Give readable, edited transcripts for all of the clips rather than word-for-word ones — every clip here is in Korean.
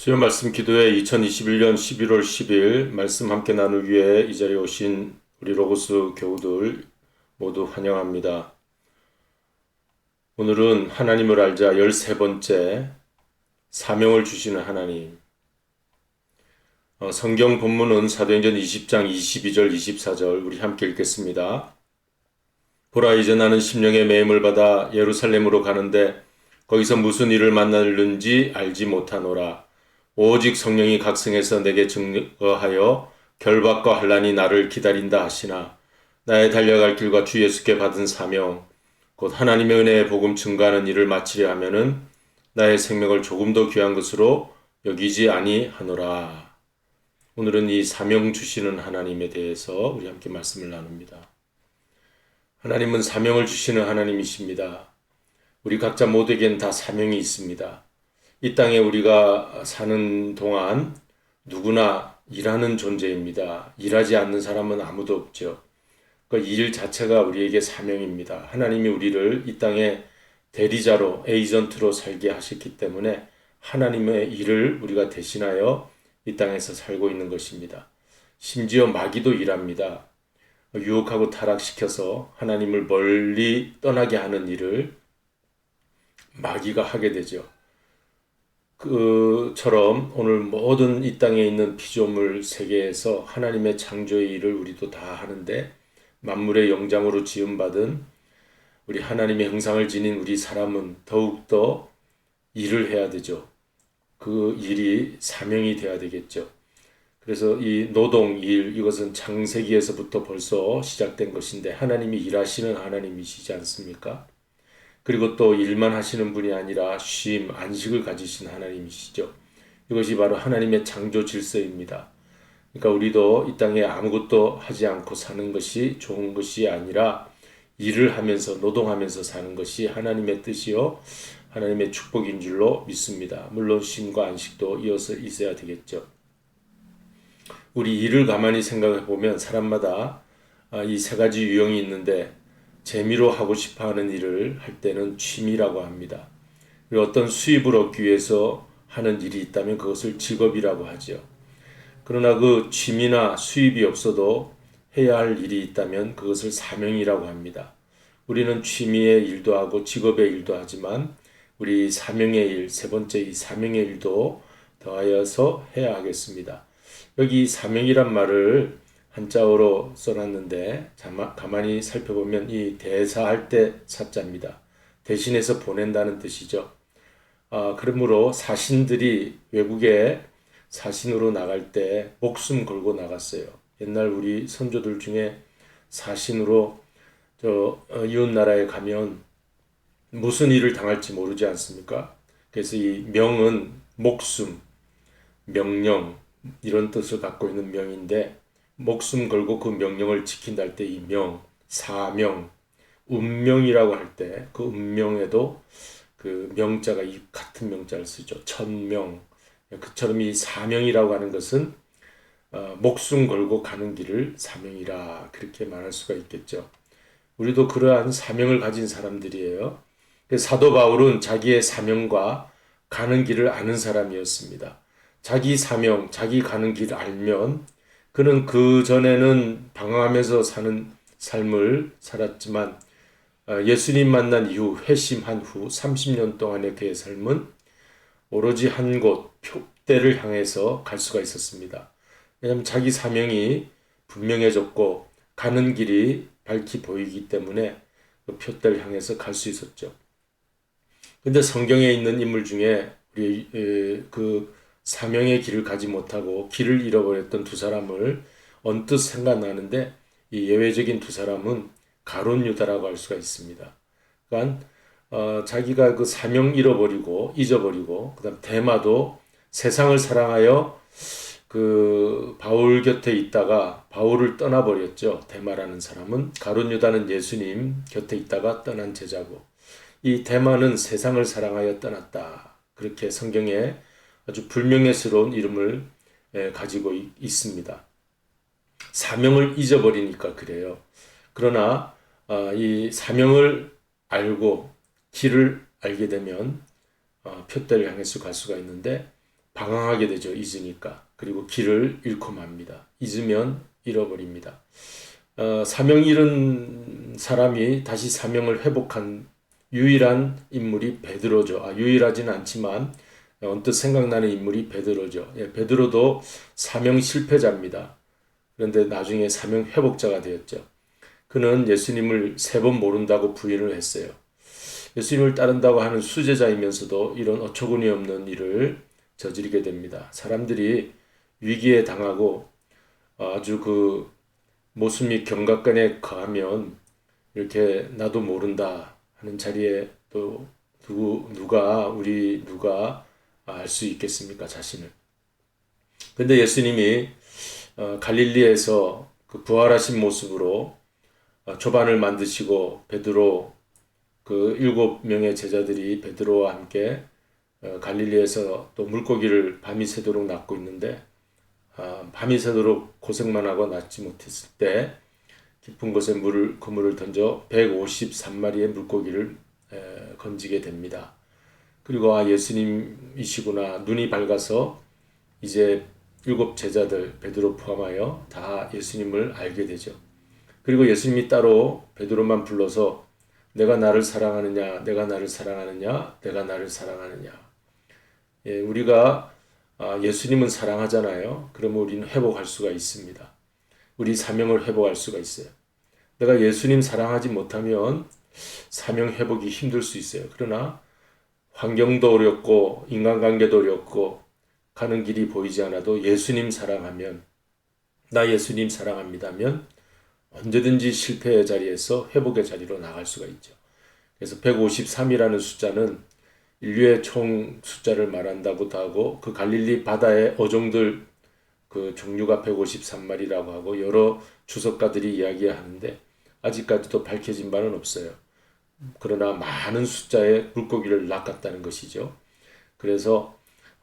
주여 말씀 기도회 2021년 11월 10일 말씀 함께 나누기 위해 이 자리에 오신 우리 로고스 교우들 모두 환영합니다. 오늘은 하나님을 알자 13번째 사명을 주시는 하나님. 성경 본문은 사도행전 20장 22절 24절 우리 함께 읽겠습니다. 보라, 이제 나는 심령의 매임을 받아 예루살렘으로 가는데 거기서 무슨 일을 만날는지 알지 못하노라. 오직 성령이 각성해서 내게 증거하여 결박과 환난이 나를 기다린다 하시나, 나의 달려갈 길과 주 예수께 받은 사명 곧 하나님의 은혜의 복음 증거하는 일을 마치려 하면은 나의 생명을 조금 더 귀한 것으로 여기지 아니하노라. 오늘은 이 사명 주시는 하나님에 대해서 우리 함께 말씀을 나눕니다. 하나님은 사명을 주시는 하나님이십니다. 우리 각자 모두에겐 다 사명이 있습니다. 이 땅에 우리가 사는 동안 누구나 일하는 존재입니다. 일하지 않는 사람은 아무도 없죠. 그 일 자체가 우리에게 사명입니다. 하나님이 우리를 이 땅에 대리자로, 에이전트로 살게 하셨기 때문에 하나님의 일을 우리가 대신하여 이 땅에서 살고 있는 것입니다. 심지어 마귀도 일합니다. 유혹하고 타락시켜서 하나님을 멀리 떠나게 하는 일을 마귀가 하게 되죠. 그처럼 오늘 모든 이 땅에 있는 피조물 세계에서 하나님의 창조의 일을 우리도 다 하는데, 만물의 영장으로 지음받은 우리 하나님의 형상을 지닌 우리 사람은 더욱더 일을 해야 되죠. 그 일이 사명이 되어야 되겠죠. 그래서 이 노동, 일, 이것은 창세기에서부터 벌써 시작된 것인데 하나님이 일하시는 하나님이시지 않습니까? 그리고 또 일만 하시는 분이 아니라 쉼, 안식을 가지신 하나님이시죠. 이것이 바로 하나님의 창조 질서입니다. 그러니까 우리도 이 땅에 아무것도 하지 않고 사는 것이 좋은 것이 아니라 일을 하면서 노동하면서 사는 것이 하나님의 뜻이요 하나님의 축복인 줄로 믿습니다. 물론 쉼과 안식도 이어서 있어야 되겠죠. 우리 일을 가만히 생각해 보면 사람마다 이 세 가지 유형이 있는데, 재미로 하고 싶어하는 일을 할 때는 취미라고 합니다. 그리고 어떤 수입을 얻기 위해서 하는 일이 있다면 그것을 직업이라고 하죠. 그러나 그 취미나 수입이 없어도 해야 할 일이 있다면 그것을 사명이라고 합니다. 우리는 취미의 일도 하고 직업의 일도 하지만 우리 사명의 일, 세 번째 이 사명의 일도 더하여서 해야 하겠습니다. 여기 사명이란 말을 한자어로 써놨는데 가만히 살펴보면 이 대사할 때 사자입니다. 대신해서 보낸다는 뜻이죠. 그러므로 사신들이 외국에 사신으로 나갈 때 목숨 걸고 나갔어요. 옛날 우리 선조들 중에 사신으로 이웃 나라에 가면 무슨 일을 당할지 모르지 않습니까? 그래서 이 명은 목숨, 명령 이런 뜻을 갖고 있는 명인데, 목숨 걸고 그 명령을 지킨다 할 때 이 명, 사명, 운명이라고 할 때 그 운명에도 그 명자가 이 같은 명자를 쓰죠. 천명. 그처럼 이 사명이라고 하는 것은 목숨 걸고 가는 길을 사명이라 그렇게 말할 수가 있겠죠. 우리도 그러한 사명을 가진 사람들이에요. 사도 바울은 자기의 사명과 가는 길을 아는 사람이었습니다. 자기 사명, 자기 가는 길을 알면 그는 그 전에는 방황하면서 사는 삶을 살았지만 예수님 만난 이후 회심한 후 30년 동안의 그의 삶은 오로지 한 곳, 표대를 향해서 갈 수가 있었습니다. 왜냐하면 자기 사명이 분명해졌고 가는 길이 밝히 보이기 때문에 그 표대를 향해서 갈 수 있었죠. 근데 성경에 있는 인물 중에 우리 그 사명의 길을 가지 못하고 길을 잃어버렸던 두 사람을 언뜻 생각나는데, 이 예외적인 두 사람은 가룟 유다라고 할 수가 있습니다. 그러니까 자기가 그 사명 잃어버리고 잊어버리고, 그다음 데마도 세상을 사랑하여 그 바울 곁에 있다가 바울을 떠나버렸죠. 데마라는 사람은. 가룟 유다는 예수님 곁에 있다가 떠난 제자고, 이 데마는 세상을 사랑하여 떠났다. 그렇게 성경에 아주 불명예스러운 이름을 가지고 있습니다. 사명을 잊어버리니까 그래요. 그러나 이 사명을 알고 길을 알게 되면 표대를 향해서 갈 수가 있는데, 방황하게 되죠. 잊으니까. 그리고 길을 잃고 맙니다. 잊으면 잃어버립니다. 사명 잃은 사람이 다시 사명을 회복한 유일한 인물이 베드로죠. 유일하진 않지만 언뜻 생각나는 인물이 베드로죠. 베드로도 사명 실패자입니다. 그런데 나중에 사명 회복자가 되었죠. 그는 예수님을 3번 모른다고 부인을 했어요. 예수님을 따른다고 하는 수제자이면서도 이런 어처구니 없는 일을 저지르게 됩니다. 사람들이 위기에 당하고 아주 그 모순 및 경각간에 거하면 이렇게 나도 모른다 하는 자리에 또 누가 알 수 있겠습니까? 자신을. 근데 예수님이 갈릴리에서 그 부활하신 모습으로 조반을 만드시고 베드로 그 7명의 제자들이 베드로와 함께 갈릴리에서 또 물고기를 밤이 새도록 낚고 있는데 밤이 새도록 고생만 하고 낚지 못했을 때 깊은 곳에 그물을 던져 153마리의 물고기를 건지게 됩니다. 그리고 예수님이시구나 눈이 밝아서 이제 7 제자들 베드로 포함하여 다 예수님을 알게 되죠. 그리고 예수님이 따로 베드로만 불러서 내가 나를 사랑하느냐, 내가 나를 사랑하느냐, 내가 나를 사랑하느냐. 우리가 예수님은 사랑하잖아요. 그러면 우리는 회복할 수가 있습니다. 우리 사명을 회복할 수가 있어요. 내가 예수님 사랑하지 못하면 사명 회복이 힘들 수 있어요. 그러나 환경도 어렵고 인간관계도 어렵고 가는 길이 보이지 않아도 예수님 사랑하면 나 예수님 사랑합니다면 언제든지 실패의 자리에서 회복의 자리로 나갈 수가 있죠. 그래서 153이라는 숫자는 인류의 총 숫자를 말한다고도 하고 그 갈릴리 바다의 어종들 그 종류가 153마리라고 하고 여러 주석가들이 이야기하는데 아직까지도 밝혀진 바는 없어요. 그러나 많은 숫자의 물고기를 낚았다는 것이죠. 그래서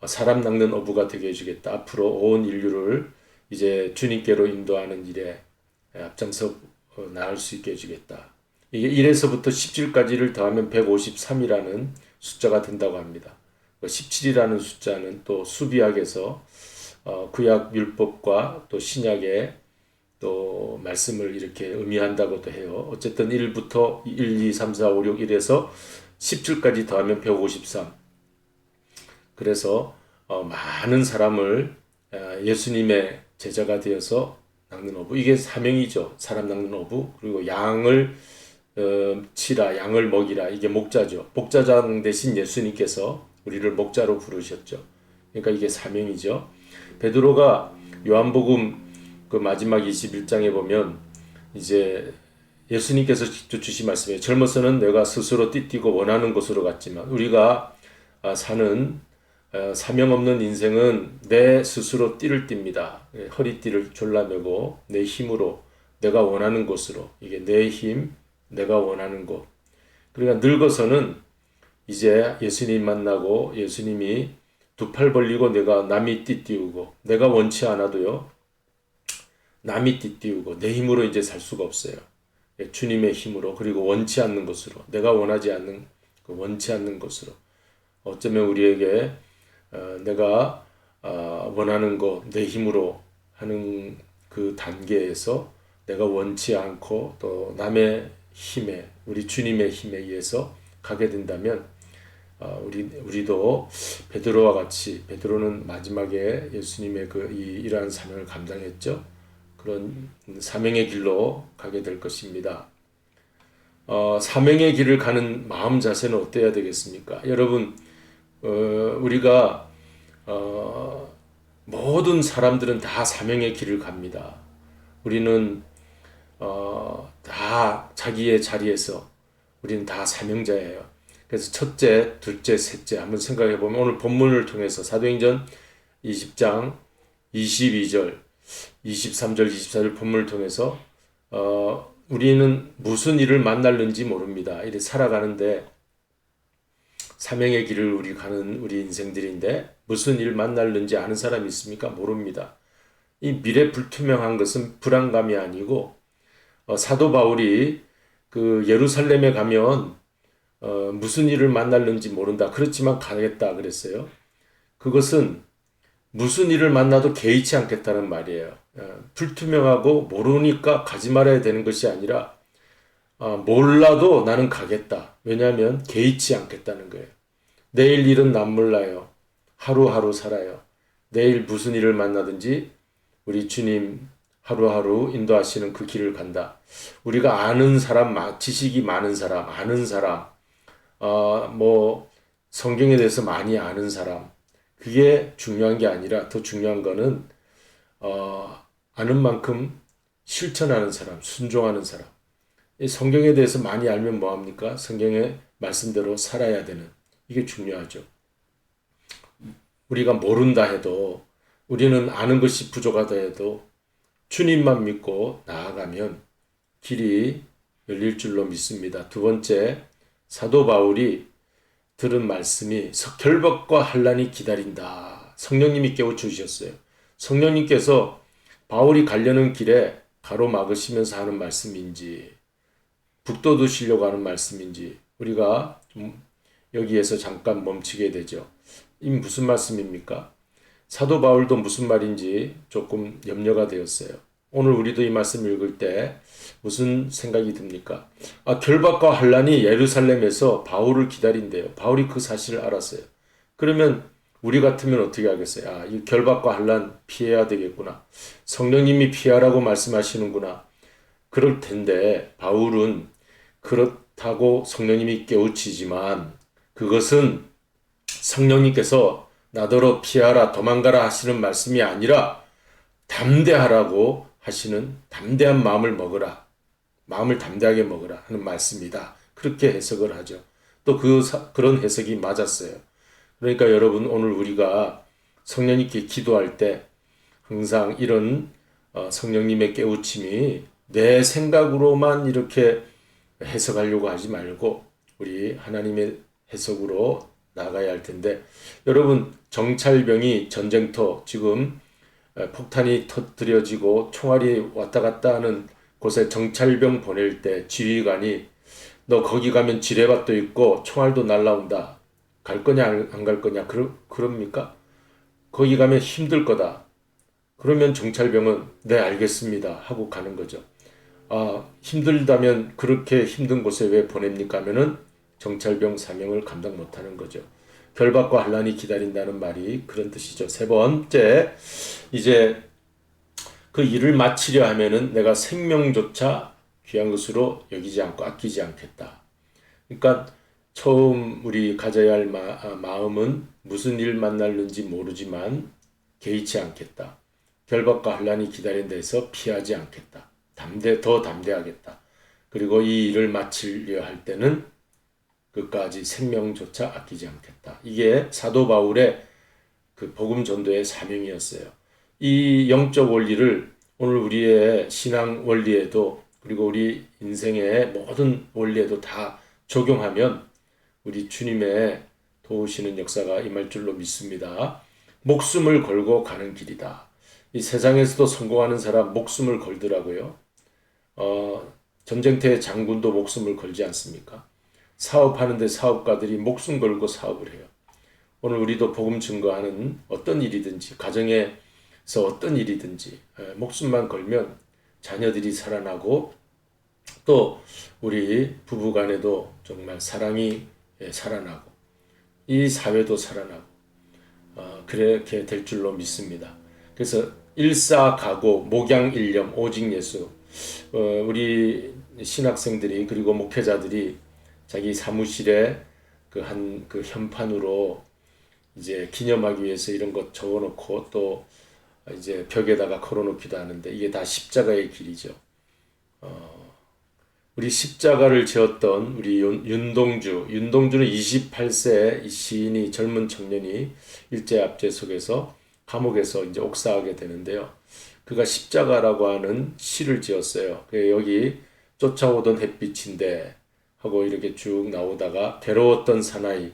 사람 낚는 어부가 되게 해주겠다. 앞으로 온 인류를 이제 주님께로 인도하는 일에 앞장서 나갈 수 있게 해주겠다. 이게 1에서부터 17까지를 더하면 153이라는 숫자가 된다고 합니다. 17이라는 숫자는 또 수비학에서 구약 율법과 또 신약의 또 말씀을 이렇게 의미한다고도 해요. 어쨌든 1부터 1, 2, 3, 4, 5, 6, 1에서 17까지 더하면 153. 그래서 많은 사람을 예수님의 제자가 되어서 낚는 어부. 이게 사명이죠. 사람 낚는 어부. 그리고 양을 치라, 양을 먹이라. 이게 목자죠. 목자장 대신 예수님께서 우리를 목자로 부르셨죠. 그러니까 이게 사명이죠. 베드로가 요한복음 그 마지막 21장에 보면 이제 예수님께서 직접 주신 말씀이에요. 젊어서는 내가 스스로 띠뛰고 원하는 곳으로 갔지만 우리가 사는 사명 없는 인생은 내 스스로 띠를 띱니다. 허리띠를 졸라매고 내 힘으로 내가 원하는 곳으로 이게 내 힘, 내가 원하는 곳. 그러니까 늙어서는 이제 예수님 만나고 예수님이 두 팔 벌리고 내가 남이 띠띠우고 내가 원치 않아도요. 남이 띠띠우고 내 힘으로 이제 살 수가 없어요. 주님의 힘으로 그리고 원치 않는 것으로 내가 원하지 않는 원치 않는 것으로 어쩌면 우리에게 내가 원하는 것 내 힘으로 하는 그 단계에서 내가 원치 않고 또 남의 힘에 우리 주님의 힘에 의해서 가게 된다면 우리도 베드로와 같이 베드로는 마지막에 예수님의 이러한 사명을 감당했죠. 그런 사명의 길로 가게 될 것입니다. 사명의 길을 가는 마음 자세는 어때야 되겠습니까? 여러분, 우리가 모든 사람들은 다 사명의 길을 갑니다. 우리는 다 자기의 자리에서 우리는 다 사명자예요. 그래서 첫째, 둘째, 셋째 한번 생각해 보면 오늘 본문을 통해서 사도행전 20장 22절, 23절, 24절 본문을 통해서 우리는 무슨 일을 만날는지 모릅니다. 이렇게 살아가는데 사명의 길을 우리 가는 우리 인생들인데 무슨 일 만날는지 아는 사람이 있습니까? 모릅니다. 이 미래 불투명한 것은 불안감이 아니고 사도 바울이 그 예루살렘에 가면 무슨 일을 만날는지 모른다. 그렇지만 가겠다 그랬어요. 그것은 무슨 일을 만나도 개의치 않겠다는 말이에요. 불투명하고 모르니까 가지 말아야 되는 것이 아니라 몰라도 나는 가겠다. 왜냐하면 개의치 않겠다는 거예요. 내일 일은 난 몰라요. 하루하루 살아요. 내일 무슨 일을 만나든지 우리 주님 하루하루 인도하시는 그 길을 간다. 우리가 아는 사람, 지식이 많은 사람, 아는 사람, 뭐 성경에 대해서 많이 아는 사람, 그게 중요한 게 아니라 더 중요한 거는 아는 만큼 실천하는 사람, 순종하는 사람. 이 성경에 대해서 많이 알면 뭐합니까? 성경의 말씀대로 살아야 되는, 이게 중요하죠. 우리가 모른다 해도, 우리는 아는 것이 부족하다 해도 주님만 믿고 나아가면 길이 열릴 줄로 믿습니다. 두 번째, 사도 바울이 들은 말씀이 결박과 환난이 기다린다. 성령님이 깨워주셨어요. 성령님께서 바울이 가려는 길에 가로막으시면서 하는 말씀인지, 북돋으시려고 하는 말씀인지 우리가 좀 여기에서 잠깐 멈추게 되죠. 이 무슨 말씀입니까? 사도 바울도 무슨 말인지 조금 염려가 되었어요. 오늘 우리도 이 말씀 읽을 때 무슨 생각이 듭니까? 결박과 환난이 예루살렘에서 바울을 기다린대요. 바울이 그 사실을 알았어요. 그러면 우리 같으면 어떻게 하겠어요? 이 결박과 환난 피해야 되겠구나. 성령님이 피하라고 말씀하시는구나. 그럴 텐데 바울은 그렇다고 성령님이 깨우치지만 그것은 성령님께서 나더러 피하라 도망가라 하시는 말씀이 아니라 담대하라고 하시는, 담대한 마음을 먹으라, 마음을 담대하게 먹으라 하는 말씀이다. 그렇게 해석을 하죠. 또 그런 해석이 맞았어요. 그러니까 여러분, 오늘 우리가 성령님께 기도할 때 항상 이런 성령님의 깨우침이 내 생각으로만 이렇게 해석하려고 하지 말고 우리 하나님의 해석으로 나가야 할 텐데, 여러분, 정찰병이 전쟁터, 지금 폭탄이 터뜨려지고 총알이 왔다 갔다 하는 곳에 정찰병 보낼 때 지휘관이 너 거기 가면 지뢰밭도 있고 총알도 날라온다. 갈 거냐 안 갈 거냐 그럽니까? 거기 가면 힘들 거다. 그러면 정찰병은 네 알겠습니다 하고 가는 거죠. 힘들다면 그렇게 힘든 곳에 왜 보냅니까 하면은 정찰병 사명을 감당 못하는 거죠. 결박과 환난이 기다린다는 말이 그런 뜻이죠. 세 번째, 이제 그 일을 마치려 하면은 내가 생명조차 귀한 것으로 여기지 않고 아끼지 않겠다. 그러니까 처음 우리 가져야 할 마음은 무슨 일 만날는지 모르지만 개의치 않겠다. 결박과 환난이 기다린다 해서 피하지 않겠다. 더 담대하겠다. 그리고 이 일을 마치려 할 때는 끝까지 생명조차 아끼지 않겠다. 이게 사도 바울의 그 복음 전도의 사명이었어요. 이 영적 원리를 오늘 우리의 신앙 원리에도, 그리고 우리 인생의 모든 원리에도 다 적용하면 우리 주님의 도우시는 역사가 임할 줄로 믿습니다. 목숨을 걸고 가는 길이다. 이 세상에서도 성공하는 사람 목숨을 걸더라고요. 전쟁터의 장군도 목숨을 걸지 않습니까? 사업하는데 사업가들이 목숨 걸고 사업을 해요. 오늘 우리도 복음 증거하는 어떤 일이든지, 가정에서 어떤 일이든지 목숨만 걸면 자녀들이 살아나고, 또 우리 부부간에도 정말 사랑이 살아나고 이 사회도 살아나고 그렇게 될 줄로 믿습니다. 그래서 일사가고 목양일념 오직 예수, 우리 신학생들이 그리고 목회자들이 자기 사무실에 그 현판으로 이제 기념하기 위해서 이런 것 적어놓고 또 이제 벽에다가 걸어놓기도 하는데, 이게 다 십자가의 길이죠. 우리 십자가를 지었던 우리 윤동주는 28세 시인이, 젊은 청년이 일제압제 속에서 감옥에서 이제 옥사하게 되는데요. 그가 십자가라고 하는 시를 지었어요. 여기 쫓아오던 햇빛인데 하고 이렇게 쭉 나오다가 괴로웠던 사나이,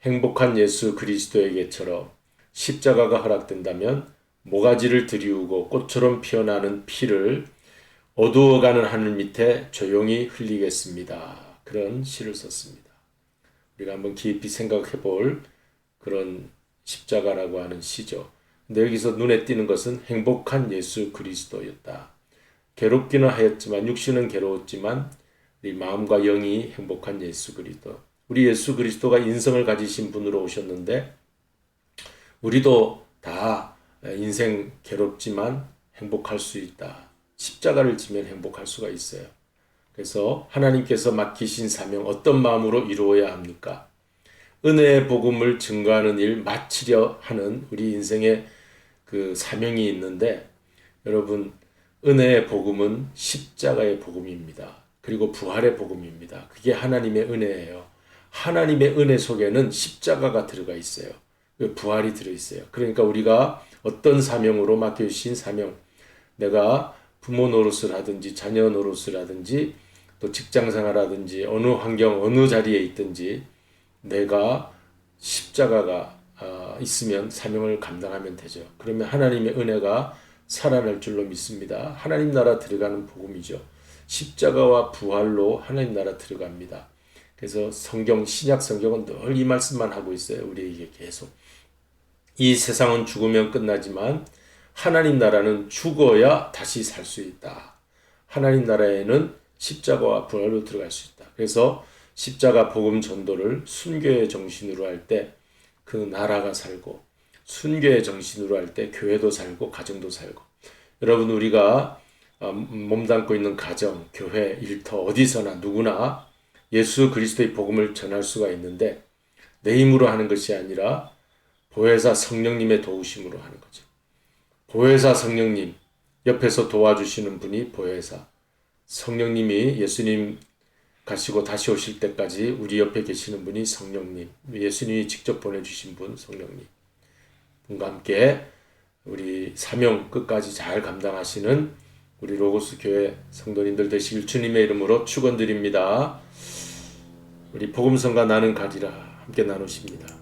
행복한 예수 그리스도에게처럼 십자가가 허락된다면 모가지를 들이우고 꽃처럼 피어나는 피를 어두워가는 하늘 밑에 조용히 흘리겠습니다. 그런 시를 썼습니다. 우리가 한번 깊이 생각해 볼 그런 십자가라고 하는 시죠. 근데 여기서 눈에 띄는 것은 행복한 예수 그리스도였다. 괴롭기는 하였지만 육신은 괴로웠지만 우리 마음과 영이 행복한 예수 그리스도. 우리 예수 그리스도가 인성을 가지신 분으로 오셨는데 우리도 다 인생 괴롭지만 행복할 수 있다. 십자가를 지면 행복할 수가 있어요. 그래서 하나님께서 맡기신 사명 어떤 마음으로 이루어야 합니까? 은혜의 복음을 증거하는 일 마치려 하는 우리 인생의 그 사명이 있는데 여러분 은혜의 복음은 십자가의 복음입니다. 그리고 부활의 복음입니다. 그게 하나님의 은혜예요. 하나님의 은혜 속에는 십자가가 들어가 있어요. 부활이 들어있어요. 그러니까 우리가 어떤 사명으로 맡겨주신 사명, 내가 부모 노릇을 하든지 자녀 노릇을 하든지 또 직장생활하든지 어느 환경 어느 자리에 있든지 내가 십자가가 있으면 사명을 감당하면 되죠. 그러면 하나님의 은혜가 살아날 줄로 믿습니다. 하나님 나라 들어가는 복음이죠. 십자가와 부활로 하나님 나라 들어갑니다. 그래서 신약 성경은 늘 이 말씀만 하고 있어요. 우리에게 계속. 이 세상은 죽으면 끝나지만 하나님 나라는 죽어야 다시 살 수 있다. 하나님 나라에는 십자가와 부활로 들어갈 수 있다. 그래서 십자가 복음 전도를 순교의 정신으로 할 때 그 나라가 살고 순교의 정신으로 할 때 교회도 살고 가정도 살고 여러분 우리가 몸담고 있는 가정, 교회, 일터 어디서나 누구나 예수 그리스도의 복음을 전할 수가 있는데 내 힘으로 하는 것이 아니라 보혜사 성령님의 도우심으로 하는 거죠. 보혜사 성령님 옆에서 도와주시는 분이 보혜사 성령님이 예수님 가시고 다시 오실 때까지 우리 옆에 계시는 분이 성령님 예수님이 직접 보내주신 분 성령님 분과 함께 우리 사명 끝까지 잘 감당하시는 우리 로고스 교회 성도님들 되시길 주님의 이름으로 축원드립니다. 우리 복음성가 나는 가리라 함께 나누십니다.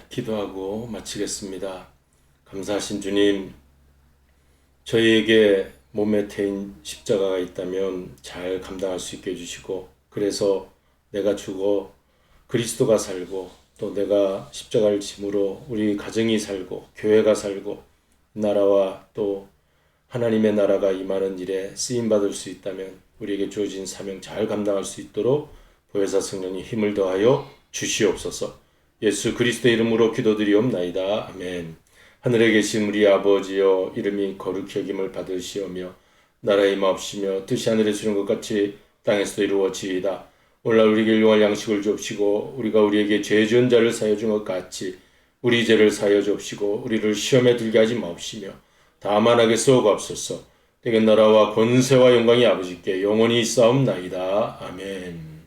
기도하고 마치겠습니다. 감사하신 주님, 저희에게 몸에 태인 십자가가 있다면 잘 감당할 수 있게 해주시고, 그래서 내가 죽어 그리스도가 살고, 또 내가 십자가를 짐으로 우리 가정이 살고 교회가 살고 나라와 또 하나님의 나라가 임하는 일에 쓰임받을 수 있다면 우리에게 주어진 사명 잘 감당할 수 있도록 보혜사 성령님 힘을 더하여 주시옵소서. 예수 그리스도의 이름으로 기도드리옵나이다. 아멘. 하늘에 계신 우리 아버지여, 이름이 거룩히 여김을 받으시오며 나라의 임하옵시며 뜻이 하늘에서 이룬 것 같이 땅에서도 이루어지이다. 오늘날 우리에게 일용할 양식을 주옵시고 우리가 우리에게 죄 지은 자를 사하여 준 것 같이 우리 죄를 사하여 주옵시고 우리를 시험에 들게 하지 마옵시며 다만 하게 쏘고옵소서. 내게 나라와 권세와 영광이 아버지께 영원히 있사옵나이다. 아멘.